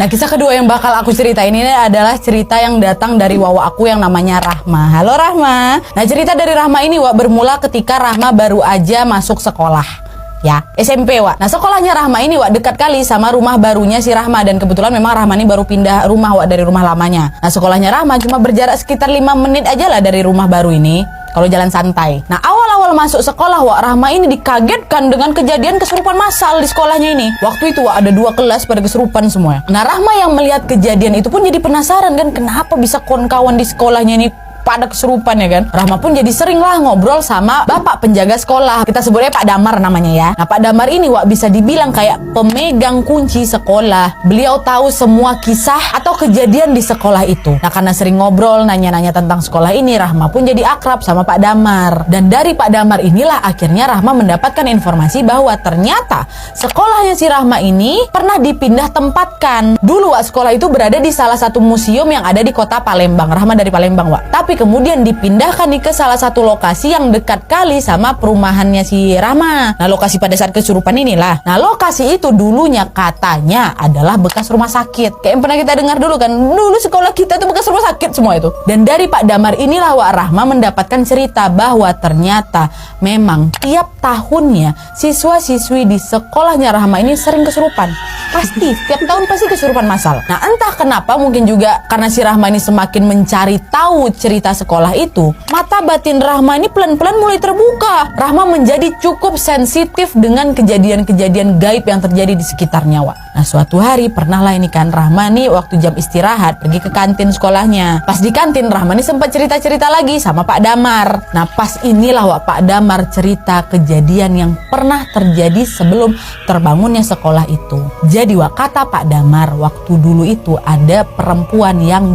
Nah, kisah kedua yang bakal aku ceritain ini adalah cerita yang datang dari wawa aku yang namanya Rahma. Halo Rahma. Nah, cerita dari Rahma ini Wak bermula ketika Rahma baru aja masuk sekolah. Ya, SMP Wak. Nah, sekolahnya Rahma ini Wak dekat kali sama rumah barunya si Rahma. Dan kebetulan memang Rahma ini baru pindah rumah Wak dari rumah lamanya. Nah, sekolahnya Rahma cuma berjarak sekitar 5 menit aja lah dari rumah baru ini, kalau jalan santai. Nah, awal-awal masuk sekolah Wak, Rahma ini dikagetkan dengan kejadian kesurupan massal di sekolahnya ini. Waktu itu Wak ada 2 kelas pada kesurupan semua. Nah, Rahma yang melihat kejadian itu pun jadi penasaran kan, kenapa bisa kawan-kawan di sekolahnya ini pada kesurupan ya kan. Rahma pun jadi sering lah ngobrol sama bapak penjaga sekolah. Kita sebutnya Pak Damar namanya ya. Nah, Pak Damar ini Wak bisa dibilang kayak pemegang kunci sekolah. Beliau tahu semua kisah atau kejadian di sekolah itu. Nah, karena sering ngobrol nanya-nanya tentang sekolah ini, Rahma pun jadi akrab sama Pak Damar. Dan dari Pak Damar inilah akhirnya Rahma mendapatkan informasi bahwa ternyata sekolahnya si Rahma ini pernah dipindah tempatkan. Dulu Wak, sekolah itu berada di salah satu museum yang ada di kota Palembang. Rahma dari Palembang Wak. Tapi kemudian dipindahkan nih ke salah satu lokasi yang dekat kali sama perumahannya si Rahma. Nah, lokasi pada saat kesurupan inilah. Nah, lokasi itu dulunya katanya adalah bekas rumah sakit. Kayak yang pernah kita dengar dulu kan, dulu sekolah kita tuh bekas rumah sakit semua itu. Dan dari Pak Damar inilah Wak, Rahma mendapatkan cerita bahwa ternyata memang tiap tahunnya siswa-siswi di sekolahnya Rahma ini sering kesurupan. Pasti, tiap tahun pasti kesurupan massal. Nah, entah kenapa, mungkin juga karena si Rahma ini semakin mencari tahu cerita sekolah itu, mata batin Rahma ini pelan-pelan mulai terbuka. Rahma menjadi cukup sensitif dengan kejadian-kejadian gaib yang terjadi di sekitarnya Wak. Nah, suatu hari pernah lah ini kan Rahma nih waktu jam istirahat pergi ke kantin sekolahnya. Pas di kantin Rahma ini sempat cerita-cerita lagi sama Pak Damar. Nah, pas inilah Wak, Pak Damar cerita kejadian yang pernah terjadi sebelum terbangunnya sekolah itu. Jadi Wak, kata Pak Damar, waktu dulu itu ada perempuan yang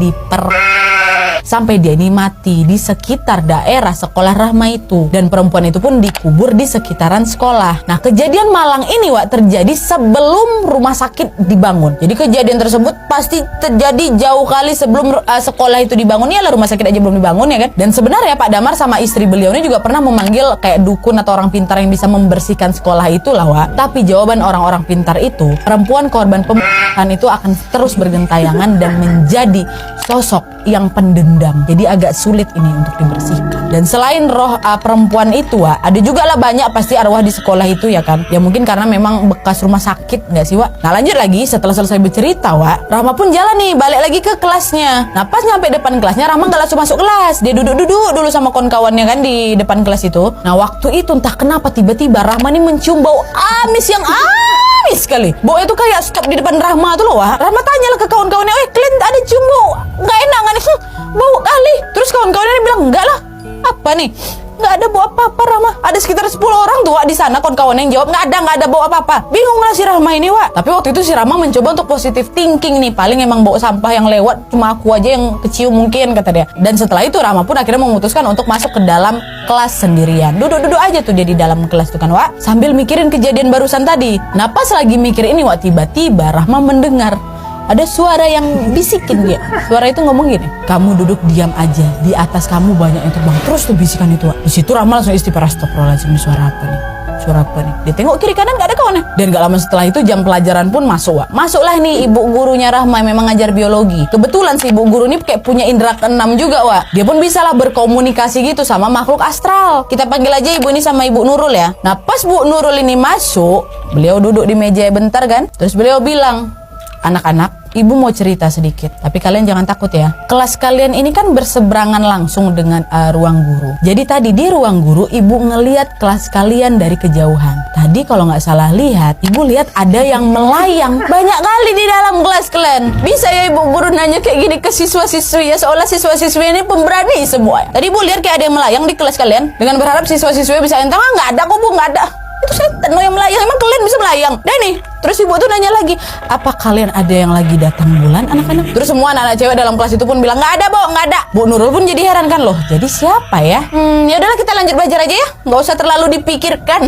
sampai dia ini mati di sekitar daerah sekolah Rahma itu. Dan perempuan itu pun dikubur di sekitaran sekolah. Nah, kejadian malang ini Wak terjadi sebelum rumah sakit dibangun. Jadi kejadian tersebut pasti terjadi jauh kali sebelum sekolah itu dibangun. Ya lah, rumah sakit aja belum dibangun ya kan. Dan sebenarnya Pak Damar sama istri beliau ini juga pernah memanggil kayak dukun atau orang pintar yang bisa membersihkan sekolah itu lah Wak. Tapi jawaban orang-orang pintar itu, perempuan korban pembunuhan itu akan terus bergentayangan dan menjadi sosok yang pendendam. Jadi agak sulit ini untuk dibersihkan. Dan selain roh perempuan itu Wak, ada juga lah banyak pasti arwah di sekolah itu ya kan. Ya mungkin karena memang bekas rumah sakit nggak sih Wak. Nah, lanjut lagi, setelah selesai bercerita Wak, Rahma pun jalan nih balik lagi ke kelasnya. Nah, pas nyampe depan kelasnya, Rahma nggak langsung masuk kelas. Dia duduk-duduk dulu sama kawan-kawannya kan di depan kelas itu. Nah, waktu itu entah kenapa tiba-tiba Rahma nih mencium bau amis yang amis sekali. Bau itu kayak stop di depan Rahma tuh loh Wak. Rahma tanyalah ke kawan-kawannya, kalian ada cium bau nggak enak nggak nih? Bau kali. Terus kawan-kawannya bilang, enggak lah. Apa nih? Nggak ada bau apa-apa Rahma. Ada sekitar 10 orang tuh Wak di sana. Kawan-kawan yang jawab nggak ada bau apa-apa. Bingung lah si Rahma ini Wak. Tapi waktu itu si Rahma mencoba untuk positive thinking nih. Paling emang bau sampah yang lewat, cuma aku aja yang kecium mungkin, kata dia. Dan setelah itu Rahma pun akhirnya memutuskan untuk masuk ke dalam kelas sendirian. Duduk-duduk aja tuh dia di dalam kelas tuh kan Wak, sambil mikirin kejadian barusan tadi. Nah, pas lagi mikir ini Wak, tiba-tiba Rahma mendengar ada suara yang bisikin dia. Suara itu ngomong gini, kamu duduk diam aja, di atas kamu banyak yang terbang. Terus tuh bisikan itu Wak. Di situ Rahma langsung istighfar, astagfirullahaladzim, suara apa nih? Suara apa nih? Dia tengok kiri kanan gak ada kawannya. Dan gak lama setelah itu jam pelajaran pun masuk Wak. Masuklah nih ibu gurunya Rahma, memang ngajar biologi. Kebetulan si ibu guru ini kayak punya indera keenam juga Wak. Dia pun bisa lah berkomunikasi gitu sama makhluk astral. Kita panggil aja ibu ini sama Ibu Nurul ya. Nah, pas Bu Nurul ini masuk, beliau duduk di meja bentar kan. Terus beliau bilang, anak-anak, ibu mau cerita sedikit, tapi kalian jangan takut ya. Kelas kalian ini kan berseberangan langsung dengan ruang guru. Jadi tadi di ruang guru ibu ngelihat kelas kalian dari kejauhan. Tadi kalau nggak salah lihat, ibu lihat ada yang melayang banyak kali di dalam kelas kalian. Bisa ya ibu guru nanya kayak gini ke siswa-siswi ya, seolah siswa-siswi ini pemberani semua. Tadi ibu lihat kayak ada yang melayang di kelas kalian dengan berharap siswa-siswi bisa entah. Nggak ada kok Bu, nggak ada. Itu setan yang melayang, emang kalian bisa melayang? Dan nih, terus ibu tuh nanya lagi, apa kalian ada yang lagi datang bulan anak-anak? Terus semua anak-anak cewek dalam kelas itu pun bilang, nggak ada Bu, nggak ada. Bu Nurul pun jadi heran kan, loh jadi siapa ya? Ya udahlah kita lanjut belajar aja ya, nggak usah terlalu dipikirkan.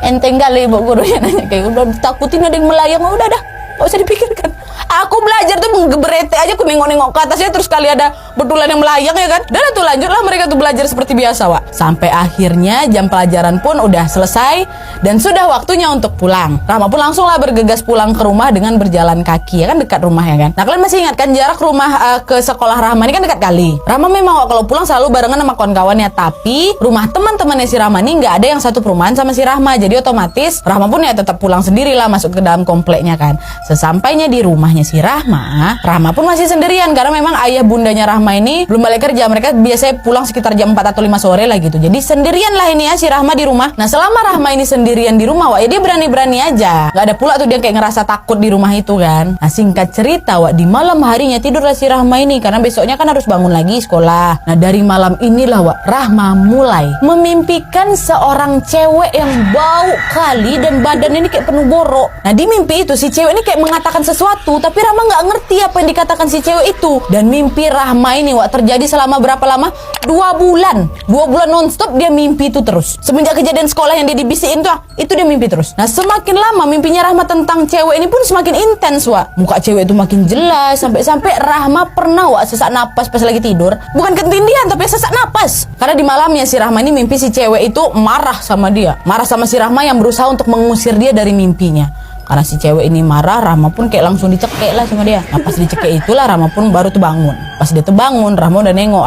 Enteng kali ibu gurunya nanya kayak udah takutin ada yang melayang, udah dah nggak usah dipikirkan. Aku belajar tuh menggeberete aja, aku nengok-nengok ke atasnya, terus kali ada betulan yang melayang ya kan. Dan tuh lanjutlah mereka tuh belajar seperti biasa, Wak. Sampai akhirnya jam pelajaran pun udah selesai dan sudah waktunya untuk pulang. Rahma pun langsunglah bergegas pulang ke rumah dengan berjalan kaki, ya kan, dekat rumah ya kan. Nah, kalian masih ingat kan jarak rumah ke sekolah Rahma ini kan dekat kali. Rahma memang Wak, kalau pulang selalu barengan sama kawan-kawannya, tapi rumah teman-temannya si Rahma ini nggak ada yang satu perumahan sama si Rahma. Jadi otomatis Rahma pun ya tetap pulang sendirilah, masuk ke dalam kompleknya kan. Sesampainya di rumahnya si Rahma pun masih sendirian karena memang ayah bundanya Rahma ini belum balik kerja. Mereka biasanya pulang sekitar jam 4 atau 5 sore lah gitu. Jadi sendirian lah ini ya si Rahma di rumah. Nah, selama Rahma ini sendirian di rumah, Wak, ya dia berani-berani aja. Gak ada pula tuh dia kayak ngerasa takut di rumah itu kan. Nah, singkat cerita, Wak, di malam harinya tidurlah si Rahma ini karena besoknya kan harus bangun lagi sekolah. Nah, dari malam inilah, Wak, Rahma mulai memimpikan seorang cewek yang bau kali dan badannya ini kayak penuh borok. Nah, di mimpi itu si cewek ini kayak mengatakan sesuatu, tapi Rahma nggak ngerti apa yang dikatakan si cewek itu. Dan mimpi Rahma ini, Wak, terjadi selama berapa lama? 2 bulan. 2 bulan nonstop dia mimpi itu terus. Semenjak kejadian sekolah yang dia dibisikin tuh, itu dia mimpi terus. Nah, semakin lama mimpinya Rahma tentang cewek ini pun semakin intens, Wak. Muka cewek itu makin jelas, sampai-sampai Rahma pernah, Wak, sesak napas pas lagi tidur. Bukan ketindihan, tapi sesak napas. Karena di malamnya si Rahma ini mimpi si cewek itu marah sama dia. Marah sama si Rahma yang berusaha untuk mengusir dia dari mimpinya. Karena si cewek ini marah, Rahma pun kayak langsung dicekek lah sama dia. Nah, pas dicekek itulah Rahma pun baru tuh bangun. Pas dia tuh bangun, Rahma udah nengok,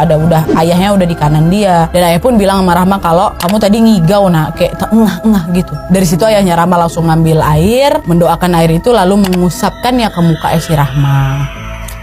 ayahnya udah di kanan dia. Dan ayah pun bilang sama Rahma kalau kamu tadi ngigau, nak, kayak engah gitu. Dari situ ayahnya Rahma langsung ngambil air, mendoakan air itu lalu mengusapkannya ke muka si Rahma.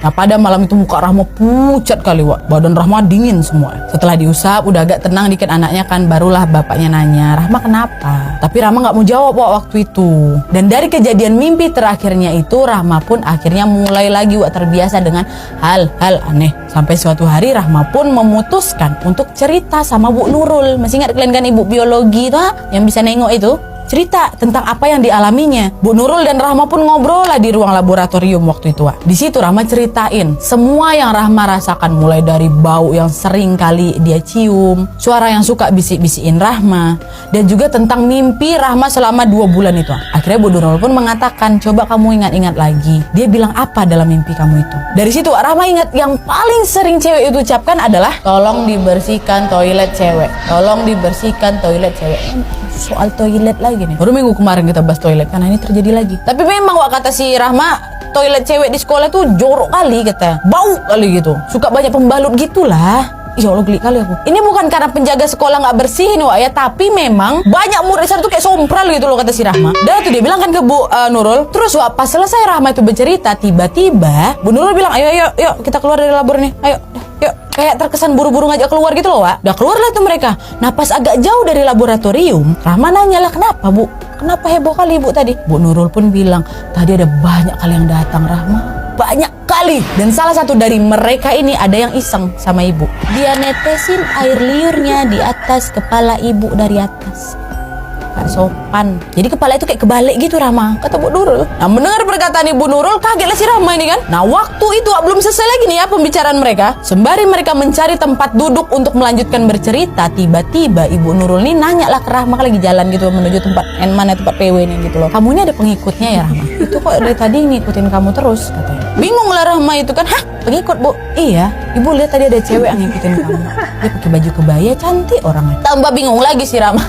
Nah, pada malam itu muka Rahma pucat kali, Wak. Badan Rahma dingin semua. Setelah diusap, udah agak tenang dikit anaknya kan, barulah bapaknya nanya, Rahma kenapa? Tapi Rahma nggak mau jawab, Wak, waktu itu. Dan dari kejadian mimpi terakhirnya itu, Rahma pun akhirnya mulai lagi, Wak, terbiasa dengan hal-hal aneh. Sampai suatu hari Rahma pun memutuskan untuk cerita sama Bu Nurul. Masih ingat kalian kan ibu biologi itu, yang bisa nengok itu? Cerita tentang apa yang dialaminya. Bu Nurul dan Rahma pun ngobrol lah di ruang laboratorium waktu itu, Wak. Di situ Rahma ceritain semua yang Rahma rasakan, mulai dari bau yang sering kali dia cium, suara yang suka bisik-bisikin Rahma, dan juga tentang mimpi Rahma selama 2 bulan itu, Wak. Akhirnya Bu Nurul pun mengatakan, coba kamu ingat-ingat lagi. Dia bilang apa dalam mimpi kamu itu? Dari situ, Wak, Rahma ingat yang paling sering cewek itu ucapkan adalah tolong dibersihkan toilet cewek. Tolong dibersihkan toilet cewek. Soal toilet lagi nih. Baru minggu kemarin kita bahas toilet karena ini terjadi lagi. Tapi memang, Wak, kata si Rahma, toilet cewek di sekolah tuh jorok kali kata. Bau kali gitu. Suka banyak pembalut gitulah. Ya Allah, geli kali aku. Ini bukan karena penjaga sekolah nggak bersihin, Wak, ya, tapi memang banyak murid sana tuh kayak sompral gitu loh, kata si Rahma. Dan tuh dia bilang kan ke Bu Nurul. Terus, Wak, pas selesai Rahma itu bercerita, tiba-tiba Bu Nurul bilang, ayo kita keluar dari labor nih. Ayo. Kayak terkesan buru-buru ngajak keluar gitu loh, Wak. Udah keluar lah tuh mereka. Nah, pas agak jauh dari laboratorium, Rahma nanya lah, kenapa, Bu? Kenapa heboh kali Ibu tadi? Bu Nurul pun bilang, tadi ada banyak kali yang datang, Rahma. Banyak kali. Dan salah satu dari mereka ini ada yang iseng sama Ibu. Dia netesin air liurnya di atas kepala Ibu dari atas. Gak sopan. Jadi kepala itu kayak kebalik gitu, Rahma, kata Bu Nurul. Nah, mendengar perkataan Ibu Nurul, kagetlah si Rahma ini kan. Nah, waktu itu belum selesai lagi nih ya pembicaraan mereka. Sembari mereka mencari tempat duduk untuk melanjutkan bercerita, tiba-tiba Ibu Nurul ini nanya lah ke Rahma, lagi jalan gitu menuju tempat mana tempat PW nih gitu loh. Kamu ini ada pengikutnya ya, Rahma? Itu kok dari tadi ngikutin kamu terus, katanya. Bingung lah Rahma itu kan. Hah? Pengikut, Bu? Iya, Ibu lihat tadi ada cewek yang ngikutin kamu. Dia pakai baju kebaya, cantik orangnya. Tambah bingung lagi si Rahma.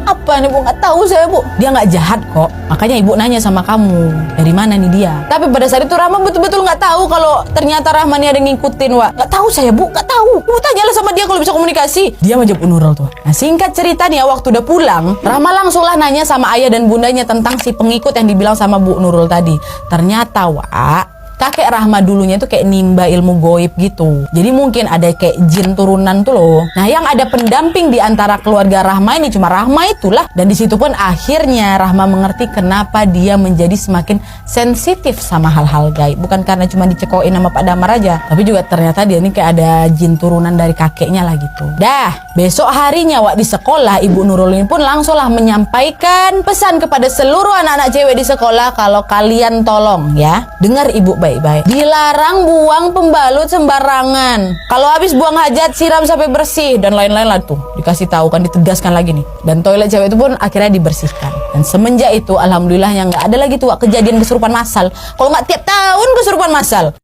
Apa nih, Bu? Nggak tahu saya, Bu. Dia nggak jahat kok. Makanya Ibu nanya sama kamu, dari mana nih dia? Tapi pada saat itu Rahma betul-betul nggak tahu kalau ternyata Rahma ini ada ngikutin, Wak. Nggak tahu saya, Bu. Nggak tahu. Bu, tanyalah sama dia kalau bisa komunikasi. Dia aja Bu Nurul tuh. Nah, singkat cerita nih ya, waktu udah pulang, Rahma langsunglah nanya sama ayah dan bundanya tentang si pengikut yang dibilang sama Bu Nurul tadi. Ternyata, Wak, kakek Rahma dulunya tuh kayak nimba ilmu goib gitu. Jadi mungkin ada kayak jin turunan tuh loh. Nah, yang ada pendamping di antara keluarga Rahma ini cuma Rahma itulah. Dan di situ pun akhirnya Rahma mengerti kenapa dia menjadi semakin sensitif sama hal-hal gaib. Bukan karena cuma dicekokin sama Pak Damar aja, tapi juga ternyata dia ini kayak ada jin turunan dari kakeknya lah gitu. Dah, besok harinya, Wak, di sekolah Ibu Nurul ini pun langsunglah menyampaikan pesan kepada seluruh anak-anak cewek di sekolah kalau kalian tolong ya, dengar Ibu baik-baik. Dilarang buang pembalut sembarangan. Kalau habis buang hajat siram sampai bersih dan lain-lain lah tuh. Dikasih tahu kan, ditegaskan lagi nih. Dan toilet cewek itu pun akhirnya dibersihkan. Dan semenjak itu alhamdulillah yang nggak ada lagi tuh kejadian kesurupan massal. Kalau nggak tiap tahun kesurupan massal.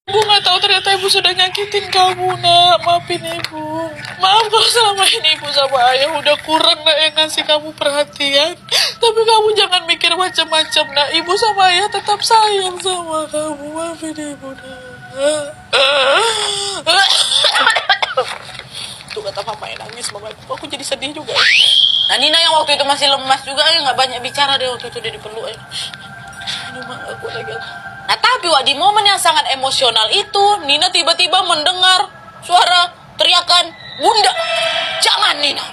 Ibu nggak tahu ternyata ibu sudah nyakitin kamu, nak. Maafin ibu. Maaf kalau selama ini ibu sama ayah udah kurang, nak, yang ngasih kamu perhatian. Tapi kamu jangan mikir macam-macam, nak. Ibu sama ayah tetap sayang sama kamu. Maafin ibu, nak. Tuh kata mama yang nangis, mama aku jadi sedih juga. Nah Nina yang waktu itu masih lemas juga ya, nggak banyak bicara deh waktu itu dia dipeluk ya. Aduh, mak, aku lagi. Nah tapi wak, di momen yang sangat emosional itu Nina tiba-tiba mendengar suara teriakan, "Bunda, jangan Nina,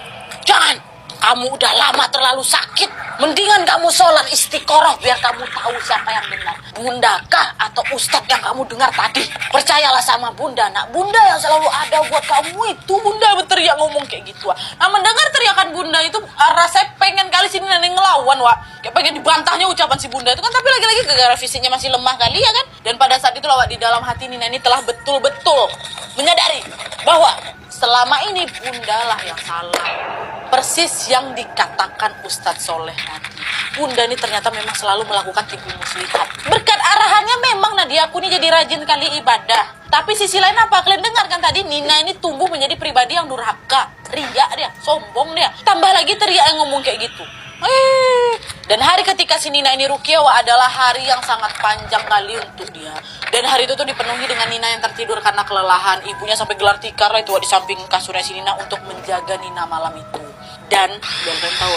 jangan. Kamu udah lama terlalu sakit. Mendingan kamu sholat istiqoroh biar kamu tahu siapa yang benar. Bunda kah atau ustadz yang kamu dengar tadi? Percayalah sama Bunda, nak. Bunda yang selalu ada buat kamu itu." Bunda berteriak ngomong kayak gitu. Wak. Nah mendengar teriakan Bunda itu rasanya pengen kali sini Nina ngelawan, Wak. Kayak pengen dibantahnya ucapan si Bunda itu kan. Tapi lagi-lagi gara-gara fisiknya masih lemah kali ya kan. Dan pada saat itu Wak, di dalam hati Nina ini telah betul-betul menyadari bahwa selama ini Bunda lah yang salah. Persis yang dikatakan Ustadz Soleh tadi. Bunda ini ternyata memang selalu melakukan tipu muslihat. Berkat arahannya memang Nadia aku ini jadi rajin kali ibadah. Tapi sisi lain apa? Kalian dengar kan tadi Nina ini tumbuh menjadi pribadi yang durhaka. Riak dia, sombong dia. Tambah lagi teriak yang ngomong kayak gitu. Dan hari ketika si Nina ini ruqyah adalah hari yang sangat panjang kali untuk dia. Dan hari itu tuh dipenuhi dengan Nina yang tertidur karena kelelahan. Ibunya sampai gelar tikar lah itu di samping kasurnya si Nina untuk menjaga Nina malam itu. Dan kalian tahu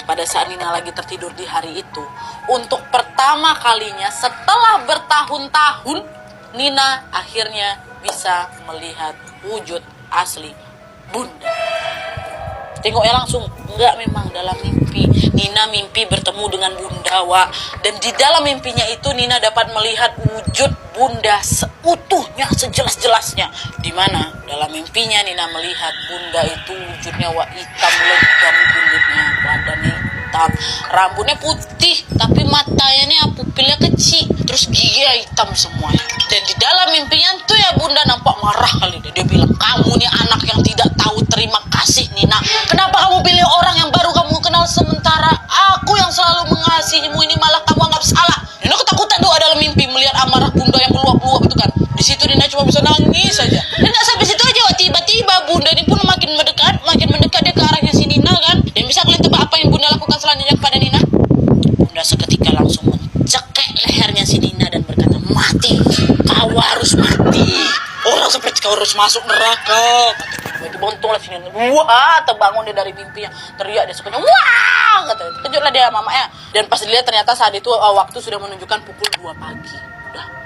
pada saat Nina lagi tertidur di hari itu, untuk pertama kalinya setelah bertahun-tahun, Nina akhirnya bisa melihat wujud asli Bunda. Tengoknya langsung, enggak, memang dalam mimpi. Nina mimpi bertemu dengan Bunda, Wak. Dan di dalam mimpinya itu Nina dapat melihat wujud Bunda seutuhnya, sejelas-jelasnya. Di mana dalam mimpinya Nina melihat Bunda itu wujudnya, Wak, hitam legam kulitnya, badannya hitam, rambutnya putih, tapi matanya pupilnya kecil, terus giginya hitam semuanya. Dan di dalam mimpinya tuh ya Bunda nampak marah kali deh. Dia bilang, "Kamu nih anak yang tidak tahu terima kasih, Nina. Kenapa kamu pilih orang yang baru kamu kenal sementara aku yang selalu mengasihimu ini malah kamu anggap salah?" Nina ketakutan doa dalam mimpi melihat amarah Bunda yang meluap-luap itu kan. Di situ Nina cuma bisa nangis saja. Dan nggak sampai situ aja, Wak. Tiba-tiba Bunda ini pun makin mendekat dia ke arahnya si Nina kan. Dan bisa kalian tebak apa yang Bunda lakukan selanjutnya kepada Nina? Bunda seketika langsung mencekek lehernya si Nina dan berkata, "Mati, kau harus mati. Orang seperti kau harus masuk neraka." Dibontung lah sini. Wah, terbangun dia dari mimpinya. Teriak dia sekenyang. Wah, kata. Kejutlah dia mamanya. Dan pas dilihat ternyata saat itu waktu sudah menunjukkan pukul 2 pagi.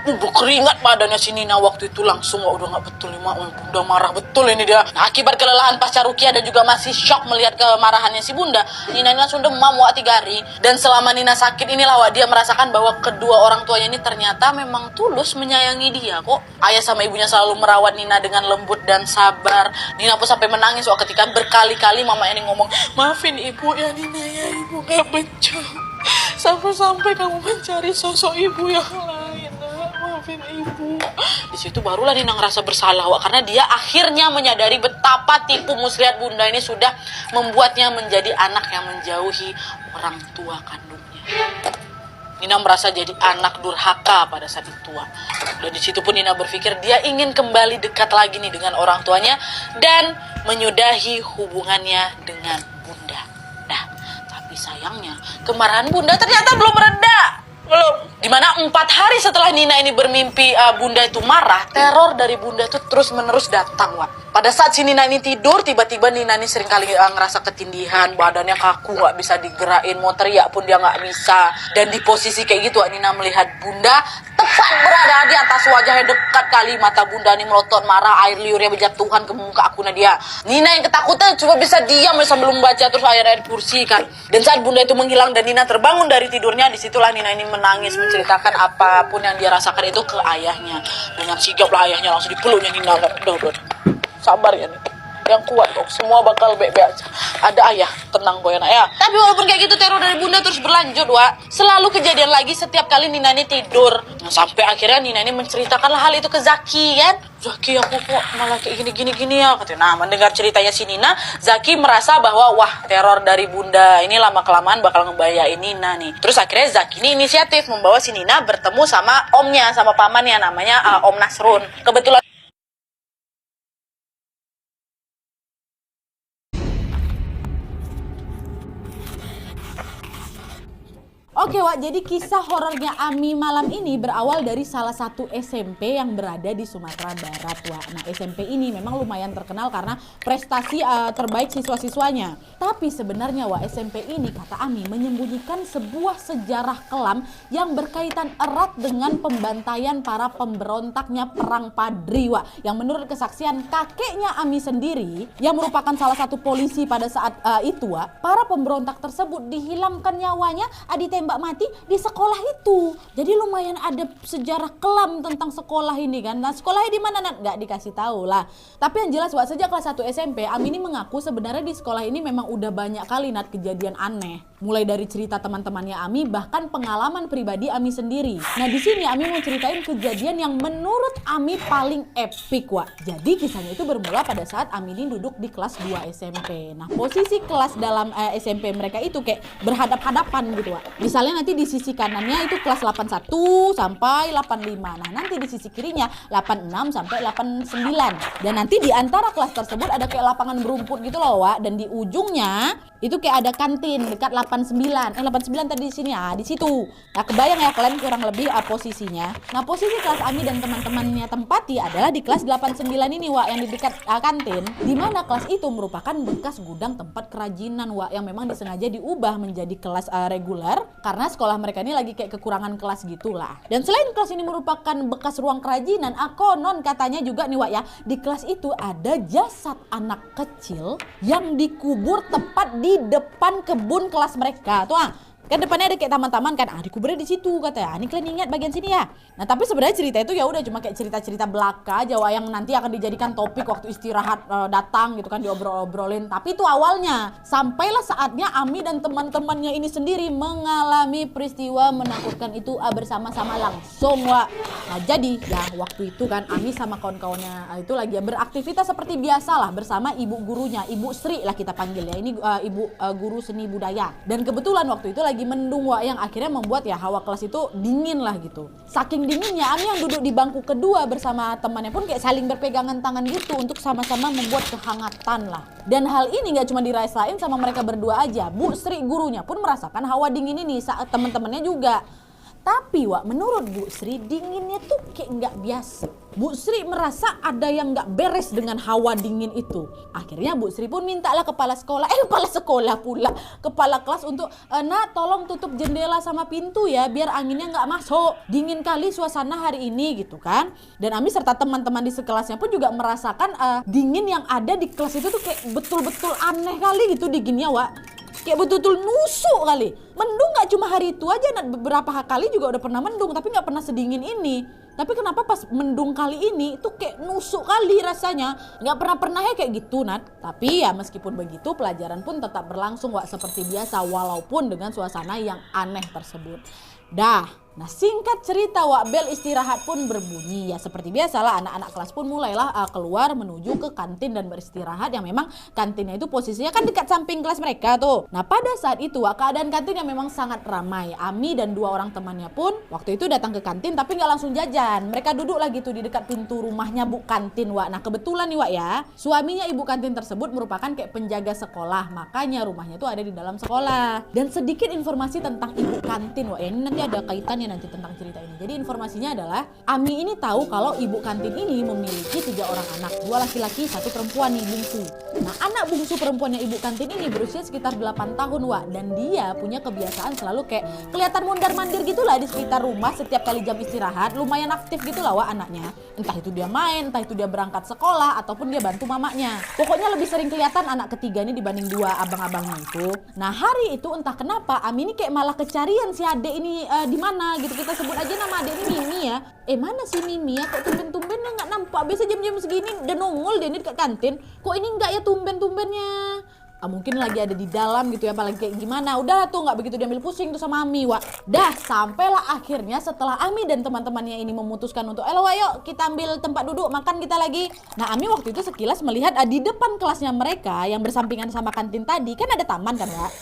Udah keringat badannya si Nina waktu itu langsung. Udah gak betul nih, udah marah betul ini dia. Nah, akibat kelelahan pasca ruqyah dan juga masih shock melihat kemarahannya si Bunda, Nina ini langsung demam 3 hari. Dan selama Nina sakit inilah dia merasakan bahwa kedua orang tuanya ini ternyata memang tulus menyayangi dia kok. Ayah sama ibunya selalu merawat Nina dengan lembut dan sabar. Nina pun sampai menangis ketika berkali-kali mamanya ini ngomong, "Maafin ibu ya Nina ya, ibu gak becus. Sampai-sampai kamu mencari sosok ibu yang lain. Maafin ibu." Di situ barulah Nina ngerasa bersalah, Wak, karena dia akhirnya menyadari betapa tipu muslihat Bunda ini sudah membuatnya menjadi anak yang menjauhi orang tua kandungnya. Nina merasa jadi anak durhaka pada saat itu. Dan di situ pun Nina berpikir dia ingin kembali dekat lagi nih dengan orang tuanya dan menyudahi hubungannya dengan Bunda. Nah, tapi sayangnya kemarahan Bunda ternyata belum reda. Dimana 4 hari setelah Nina ini bermimpi Bunda itu marah, teror dari Bunda itu terus menerus datang, Wak. Pada saat si Nina ini tidur, tiba-tiba Nina ini sering kali ngerasa ketindihan, badannya kaku, gak bisa digerakin, mau teriak pun dia gak bisa. Dan di posisi kayak gitu, Nina melihat Bunda tepat berada di atas wajahnya, dekat kali mata Bunda ini melotot marah, air liurnya berjatuhan ke muka akunya dia. Nina yang ketakutan cuma bisa diam sambil membaca terus ayat-ayat kursi kan. Dan saat Bunda itu menghilang dan Nina terbangun dari tidurnya, disitulah Nina ini menangis menceritakan apapun yang dia rasakan itu ke ayahnya. Dengan sigap lah ayahnya langsung dipeluknya Nina. Udah. Sabar ya nih. yang kuat kok. Semua bakal baik-baik aja. Ada ayah, tenang kok ya nak ya. Tapi walaupun kayak gitu teror dari bunda terus berlanjut, Wak. Selalu kejadian lagi setiap kali Nina ini tidur. Nah, sampai akhirnya Nina ini menceritakan hal itu ke Zaki kan. Zaki, aku kok malah kayak gini ya katanya. Nah, mendengar ceritanya si Nina, Zaki merasa bahwa wah, teror dari bunda ini lama-kelamaan bakal ngebahayain Nina nih. Terus akhirnya Zaki ini inisiatif membawa si Nina bertemu sama omnya, sama pamannya namanya Om Nasrun. Kebetulan Oke Wak, jadi kisah horornya Ami malam ini berawal dari salah satu SMP yang berada di Sumatera Barat Wak. Nah SMP ini memang lumayan terkenal karena prestasi terbaik siswa-siswanya. Tapi sebenarnya Wak, SMP ini kata Ami menyembunyikan sebuah sejarah kelam yang berkaitan erat dengan pembantaian para pemberontaknya Perang Padri Wak. Yang menurut kesaksian kakeknya Ami sendiri yang merupakan salah satu polisi pada saat itu Wak, para pemberontak tersebut dihilangkan nyawanya ditembak mati di sekolah itu. Jadi lumayan ada sejarah kelam tentang sekolah ini kan. Nah sekolahnya di mana Nat? Nggak dikasih tahu lah. Tapi yang jelas Wak, sejak kelas 1 SMP Ami ini mengaku sebenarnya di sekolah ini memang udah banyak kali Nat kejadian aneh. Mulai dari cerita teman-temannya Ami, bahkan pengalaman pribadi Ami sendiri. Nah di sini Ami mau ceritain kejadian yang menurut Ami paling epik Wak. Jadi kisahnya itu bermula pada saat Ami ini duduk di kelas 2 SMP. Nah posisi kelas dalam SMP mereka itu kayak berhadap-hadapan gitu Wak. Misalnya nanti di sisi kanannya itu kelas 81 sampai 85. Nah nanti di sisi kirinya 86 sampai 89. Dan nanti di antara kelas tersebut ada kayak lapangan berumput gitu loh Wak. Dan di ujungnya itu kayak ada kantin dekat 89 tadi di sini ya, di situ. Nah kebayang ya kalian kurang lebih posisinya. Nah posisi kelas Ami dan teman-temannya tempati adalah di kelas 89 ini Wak, yang di dekat kantin, di mana kelas itu merupakan bekas gudang tempat kerajinan Wak, yang memang disengaja diubah menjadi kelas reguler karena sekolah mereka ini lagi kayak kekurangan kelas gitulah. Dan selain kelas ini merupakan bekas ruang kerajinan, konon katanya juga nih Wak ya, di kelas itu ada jasad anak kecil yang dikubur tepat di depan kebun kelas mereka tuh kan depannya ada kayak taman-taman kan, dikuburnya di situ katanya. Ini kalian ingat bagian sini ya. Nah tapi sebenarnya cerita itu ya udah cuma kayak cerita-cerita belaka aja Wak, yang nanti akan dijadikan topik waktu istirahat datang gitu kan, diobrol-obrolin. Tapi itu awalnya. Sampailah saatnya Ami dan teman-temannya ini sendiri mengalami peristiwa menakutkan itu bersama-sama langsung Wak. Nah jadi ya waktu itu kan Ami sama kawan-kawannya itu lagi beraktivitas seperti biasa lah bersama ibu gurunya, Ibu Sri lah kita panggil ya. Ini ibu guru seni budaya. Dan kebetulan waktu itu lagi mendung Wak, yang akhirnya membuat ya hawa kelas itu dingin lah gitu. Saking dinginnya Ami yang duduk di bangku kedua bersama temannya pun kayak saling berpegangan tangan gitu untuk sama-sama membuat kehangatan lah. Dan hal ini gak cuma dirasain sama mereka berdua aja, Bu Sri gurunya pun merasakan hawa dingin ini saat teman-temannya juga. Tapi Wak, menurut Bu Sri dinginnya tuh kayak nggak biasa. Bu Sri merasa ada yang nggak beres dengan hawa dingin itu. Akhirnya Bu Sri pun mintalah kepala kelas untuk nak tolong tutup jendela sama pintu ya biar anginnya nggak masuk. Dingin kali suasana hari ini gitu kan. Dan Ami serta teman-teman di sekelasnya pun juga merasakan dingin yang ada di kelas itu tuh kayak betul-betul aneh kali gitu dinginnya Wak. Kayak betul-betul nusuk kali. Mendung gak cuma hari itu aja, beberapa kali juga udah pernah mendung tapi gak pernah sedingin ini. Tapi kenapa pas mendung kali ini itu kayak nusuk kali rasanya. Gak pernah ya kayak gitu Nat. Tapi ya meskipun begitu pelajaran pun tetap berlangsung Wak seperti biasa walaupun dengan suasana yang aneh tersebut. Nah singkat cerita Wak, bel istirahat pun berbunyi. Ya seperti biasalah anak-anak kelas pun mulailah keluar menuju ke kantin dan beristirahat. Yang memang kantinnya itu posisinya kan dekat samping kelas mereka tuh. Nah pada saat itu Wak, keadaan kantin yang memang sangat ramai. Ami dan dua orang temannya pun waktu itu datang ke kantin tapi gak langsung jajan. Mereka duduk lagi tuh di dekat pintu rumahnya Bu Kantin Wak. Nah kebetulan nih Wak ya, suaminya Ibu Kantin tersebut merupakan kayak penjaga sekolah. Makanya rumahnya tuh ada di dalam sekolah. Dan sedikit informasi tentang Ibu Kantin Wak ya, ini nanti ada kaitannya nanti tentang cerita ini. Jadi informasinya adalah Ami ini tahu kalau Ibu Kantin ini memiliki 3 orang anak, 2 laki-laki, 1 perempuan nih bungsu. Nah anak bungsu perempuannya Ibu Kantin ini berusia sekitar 8 tahun Wak, dan dia punya kebiasaan selalu kayak kelihatan mondar-mandir gitulah di sekitar rumah setiap kali jam istirahat. Lumayan aktif gitulah Wak anaknya. Entah itu dia main, entah itu dia berangkat sekolah ataupun dia bantu mamanya. Pokoknya lebih sering kelihatan anak ketiga ini dibanding 2 abang-abangnya itu. Nah hari itu entah kenapa Ami ini kayak malah kecarian si adek ini di mana gitu. Kita sebut aja nama adik ini Mimi ya. Mana si Mimi ya? Kok tumben-tumbennya nggak nampak biasa jam-jam segini udah nongol dia nih dekat kantin. Kok ini enggak ya tumben-tumbennya? Mungkin lagi ada di dalam gitu ya, apalagi kayak gimana. Udah tuh nggak begitu diambil pusing tuh sama Ami, Wak. Dah sampailah akhirnya setelah Ami dan teman-temannya ini memutuskan untuk ayo kita ambil tempat duduk makan kita lagi. Nah Ami waktu itu sekilas melihat di depan kelasnya mereka yang bersampingan sama kantin tadi kan ada taman kan, Wak.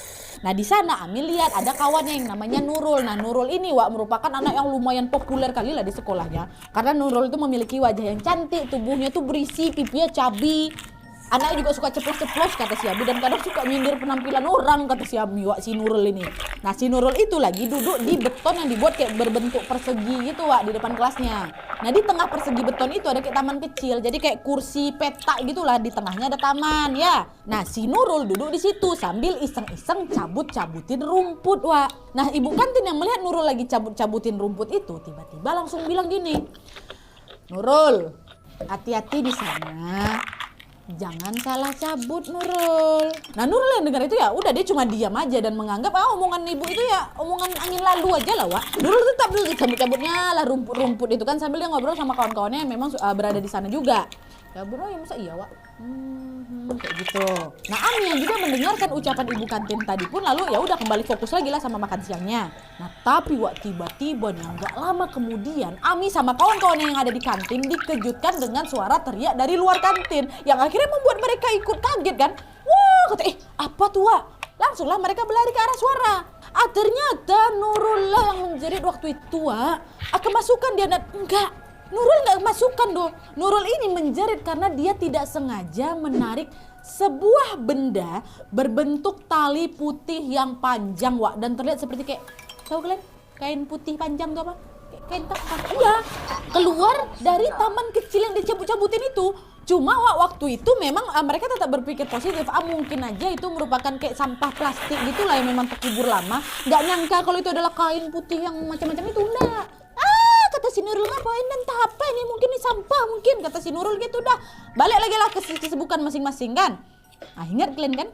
Nah di sana Ami lihat ada kawannya yang namanya Nurul. Nah Nurul ini, Wak, merupakan anak yang lumayan populer kali lah di sekolahnya. Karena Nurul itu memiliki wajah yang cantik, tubuhnya tuh berisi, pipinya cabi. Anaknya juga suka ceplos-ceplos kata si Abi, dan kadang suka nyindir penampilan orang kata si Abi, Wak, si Nurul ini. Nah si Nurul itu lagi duduk di beton yang dibuat kayak berbentuk persegi gitu, Wak, di depan kelasnya. Nah di tengah persegi beton itu ada kayak taman kecil, jadi kayak kursi peta gitulah, di tengahnya ada taman ya. Nah si Nurul duduk di situ sambil iseng-iseng cabut-cabutin rumput, Wak. Nah ibu kantin yang melihat Nurul lagi cabut-cabutin rumput itu tiba-tiba langsung bilang gini, Nurul, hati-hati di sana. Jangan salah cabut, Nurul. Nah Nurul yang dengar itu ya udah dia cuma diam aja dan menganggap omongan ibu itu ya omongan angin lalu aja lah, Wak. Nurul tetap dulu cabut-cabutnya lah rumput-rumput itu kan sambil dia ngobrol sama kawan-kawannya yang memang berada di sana juga. Ya bro, ya masa iya, Wak? Kayak gitu. Nah Ami yang juga mendengarkan ucapan ibu kantin tadi pun lalu ya udah kembali fokus lagi lah sama makan siangnya. Nah tapi, Wak, tiba-tiba nih nggak lama kemudian Ami sama kawan-kawannya yang ada di kantin dikejutkan dengan suara teriak dari luar kantin yang akhirnya membuat mereka ikut kaget kan. Wah kata apa tuh, Wak? Langsunglah mereka berlari ke arah suara. Ternyata Nurul lah yang menjerit waktu itu, Wak. Kemasukan dia enggak. Nurul nggak masukkan doh. Nurul ini menjerit karena dia tidak sengaja menarik sebuah benda berbentuk tali putih yang panjang, Wak, dan terlihat seperti kayak, tahu kalian kain putih panjang tuh apa? Kain takar. Iya, keluar dari taman kecil yang dicabut-cabutin itu. Cuma, Wak, waktu itu memang mereka tetap berpikir positif. Mungkin aja itu merupakan kayak sampah plastik gitulah yang memang terkubur lama. Nggak nyangka kalau itu adalah kain putih yang macam-macam itu, enggak. Kata si Nurul, ngapain entah apa ini, mungkin ini sampah mungkin, kata si Nurul gitu. Dah balik lagi lah ke kesibukan masing-masing kan. Nah ingat kalian kan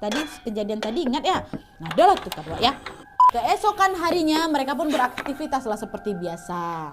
tadi kejadian tadi, ingat ya. Nah udah lah tuh kan, Wak, ya. Keesokan harinya mereka pun beraktivitas lah seperti biasa.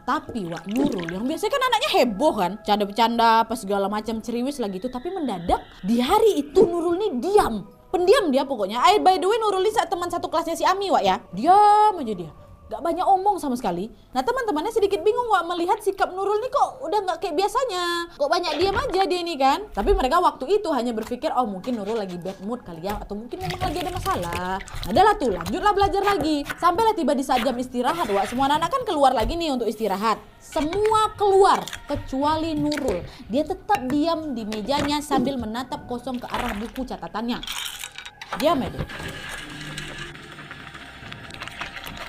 Tapi, Wak, Nurul yang biasanya kan anaknya heboh kan, canda-bercanda apa segala macam ceriwis lah gitu, tapi mendadak di hari itu Nurul nih diam, pendiam dia pokoknya. By the way Nurul ini teman satu kelasnya si Ami, Wak, ya. Diam aja dia, gak banyak omong sama sekali. Nah teman-temannya sedikit bingung, Wak, melihat sikap Nurul nih kok udah gak kayak biasanya, kok banyak diam aja dia ini kan. Tapi mereka waktu itu hanya berpikir mungkin Nurul lagi bad mood kali ya, atau mungkin memang lagi ada masalah. Adalah tuh lanjutlah belajar lagi. Sampailah tiba di saat jam istirahat, Wak, semua anak kan keluar lagi nih untuk istirahat. Semua keluar kecuali Nurul. Dia tetap diam di mejanya sambil menatap kosong ke arah buku catatannya. Diam aja.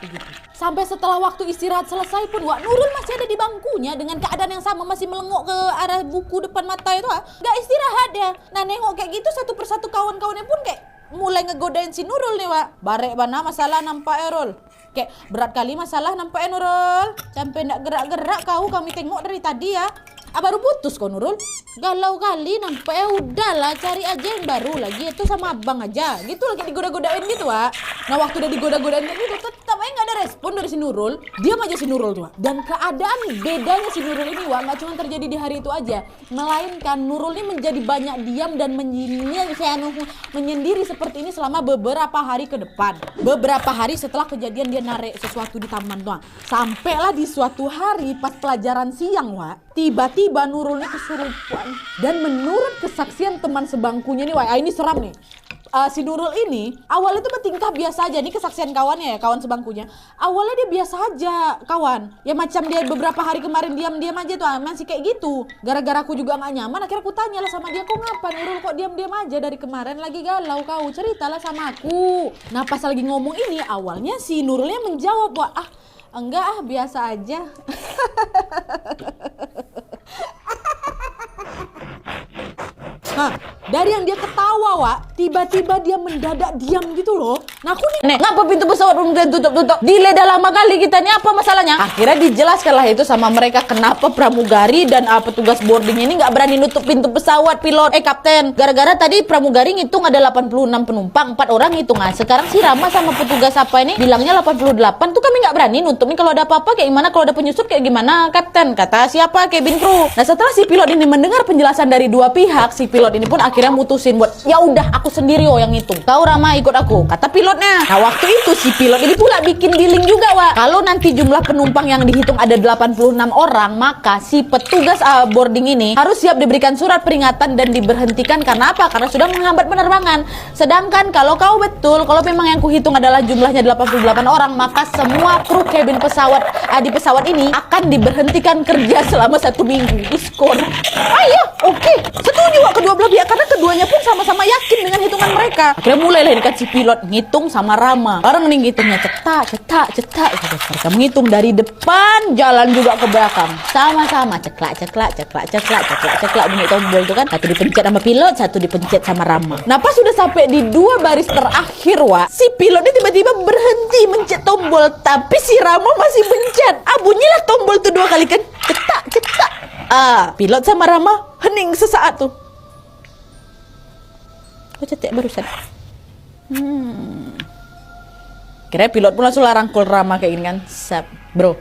Begitu. Sampai setelah waktu istirahat selesai pun, Wak, Nurul masih ada di bangkunya dengan keadaan yang sama, masih melengok ke arah buku depan mata itu, Wak. Gak istirahat dia. Nah nengok kayak gitu satu persatu kawan-kawannya pun kayak mulai ngegodain si Nurul nih, Wak. Barek bana masalah nampak Nurul. Kayak berat kali masalah nampak Nurul. Sampai ndak gerak-gerak kami tengok dari tadi ya. Baru putus kok Nurul. Galau kali nampaknya, udahlah cari aja yang baru lagi, itu sama abang aja gitu, lagi digoda-godain gitu, Wak. Nah waktu udah digoda-godain kayak gitu tetap aja gak ada respon dari si Nurul. Diam aja si Nurul tuh, Wak. Dan keadaan bedanya si Nurul ini, Wak, gak cuma terjadi di hari itu aja, melainkan Nurul ini menjadi banyak diam dan menyendiri seperti ini selama beberapa hari ke depan. Beberapa hari setelah kejadian dia narik sesuatu di taman tuh, Wak. Sampailah di suatu hari pas pelajaran siang, Wak, tiba-tiba Nurul ini kesurupan. Dan menurut kesaksian teman sebangkunya nih, Wak, ini seram nih. Si Nurul ini awalnya tuh bertingkah biasa aja. Ini kesaksian kawannya ya, kawan sebangkunya. Awalnya dia biasa aja, kawan. Ya macam dia beberapa hari kemarin diam-diam aja tuh, masih kayak gitu. Gara-gara aku juga gak nyaman, akhirnya aku tanya lah sama dia, kok ngapa Nurul kok diam-diam aja dari kemarin, lagi galau kau, ceritalah sama aku. Nah pas lagi ngomong ini, awalnya si Nurulnya menjawab, Wak, enggak biasa aja. Dari yang dia ketawa, Wak, tiba-tiba dia mendadak diam gitu loh. Nah aku nih, Nek, ngapa pintu pesawat belum tutup-tutup? Delay dah lama kali kita nih, apa masalahnya? Akhirnya dijelaskanlah itu sama mereka kenapa pramugari dan petugas boarding ini nggak berani nutup pintu pesawat, pilot. Kapten, gara-gara tadi pramugari ngitung ada 86 penumpang, 4 orang ngitungan. Sekarang si Rama sama petugas apa ini bilangnya 88, tuh kami nggak berani nutup nih kalau ada apa-apa kayak gimana, kalau ada penyusup kayak gimana, Kapten, kata siapa, cabin crew. Nah setelah si pilot ini mendengar penjelasan dari dua pihak, si pilot ini pun akhirnya mutusin buat ya udah aku sendiri yang ngitung. Tahu Rama, ikut aku, kata pilotnya. Nah waktu itu si pilot ini pula bikin dealing juga, Wak. Kalau nanti jumlah penumpang yang dihitung ada 86 orang, maka si petugas boarding ini harus siap diberikan surat peringatan dan diberhentikan. Karena apa? Karena sudah menghambat penerbangan. Sedangkan kalau kau betul, kalau memang yang kuhitung adalah jumlahnya 88 orang, maka semua kru kabin pesawat di pesawat ini akan diberhentikan kerja selama 1 minggu. Diskon. Ayo, oke. Setuju Wak, kedua belah pihak karena keduanya pun sama-sama yakin dengan hitungan mereka. Akhirnya mulailah dikasih pilot ngitung sama Rama. Orang nih ngitungnya cetak. Mereka menghitung dari depan jalan juga ke belakang. Sama-sama ceklak bunyi tombol itu kan. Satu dipencet sama pilot, satu dipencet sama Rama. Nah pas sudah sampai di 2 baris terakhir, Wak, si pilotnya tiba-tiba berhenti mencet tombol, tapi si Rama masih mencet. Bunyilah tombol tuh 2 kali kan. Cetak. Pilot sama Rama hening sesaat tuh. Kok cetek barusan? Kira pilot pun langsung rangkul Rama kayak gini kan. Bro,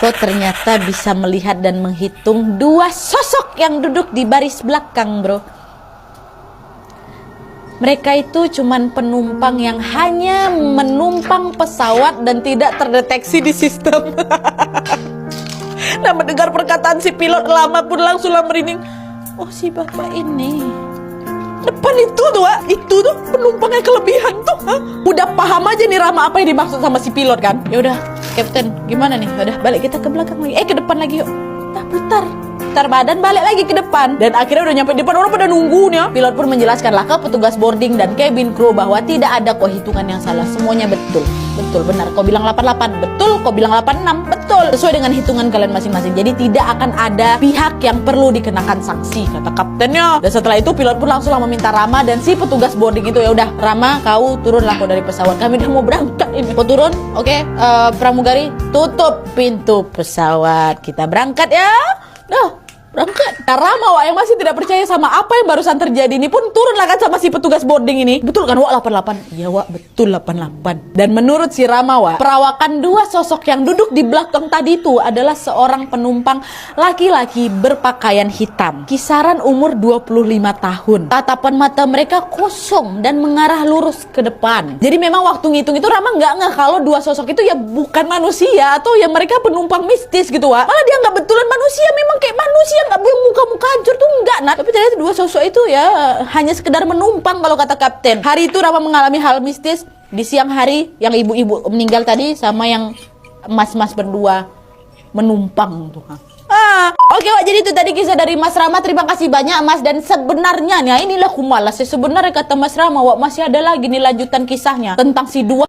kok ternyata bisa melihat dan menghitung 2 sosok yang duduk di baris belakang, bro. Mereka itu cuman penumpang yang hanya menumpang pesawat dan tidak terdeteksi di sistem. Nah mendengar perkataan si pilot, Rama pun langsung merinding. Oh si bapak ini depan itu tuh, Wak, itu tuh penumpangnya kelebihan tuh. Udah paham aja nih Rama apa yang dimaksud sama si pilot kan. Ya udah, Kapten, gimana nih? Udah balik kita ke belakang lagi. Ke depan lagi yuk. Putar badan balik lagi ke depan. Dan akhirnya udah nyampe di depan, orang pada nunggu nih ya. Pilot pun menjelaskanlah ke petugas boarding dan cabin crew bahwa tidak ada kok hitungan yang salah, semuanya betul benar. Kau bilang 88, betul. Kau bilang 86, betul. Sesuai dengan hitungan kalian masing-masing. Jadi tidak akan ada pihak yang perlu dikenakan sanksi, kata kaptennya. Dan setelah itu pilot pun langsung meminta Rama dan si petugas boarding itu, ya udah Rama, kau turunlah kau dari pesawat, kami udah mau berangkat ini. Kau turun, oke. Pramugari tutup pintu pesawat, kita berangkat ya. Berangkat. Nah Rama, Wak, yang masih tidak percaya sama apa yang barusan terjadi ini pun turunlah kan sama si petugas boarding ini. Betul kan, Wak, 88? Iya, Wak, betul 88. Dan menurut si Rama, Wak, perawakan 2 sosok yang duduk di belakang tadi itu adalah seorang penumpang laki-laki berpakaian hitam, kisaran umur 25 tahun. Tatapan mata mereka kosong dan mengarah lurus ke depan. Jadi memang waktu ngitung itu Rama nggak ngeh kalau 2 sosok itu ya bukan manusia atau ya mereka penumpang mistis gitu, Wak. Malah dia nggak betulan manusia, memang kayak manusia, nggak muka-muka hancur tuh enggak, nah. Tapi ternyata 2 sosok itu ya hanya sekedar menumpang kalau kata kapten. Hari itu Rama mengalami hal mistis. Di siang hari yang ibu-ibu meninggal tadi sama yang mas-mas berdua menumpang tuh. Oke, Wak, jadi itu tadi kisah dari Mas Rama. Terima kasih banyak, Mas. Dan sebenarnya nih, inilah kumalas. Sebenarnya kata Mas Rama, Wak, masih ada lagi nih lanjutan kisahnya tentang si 2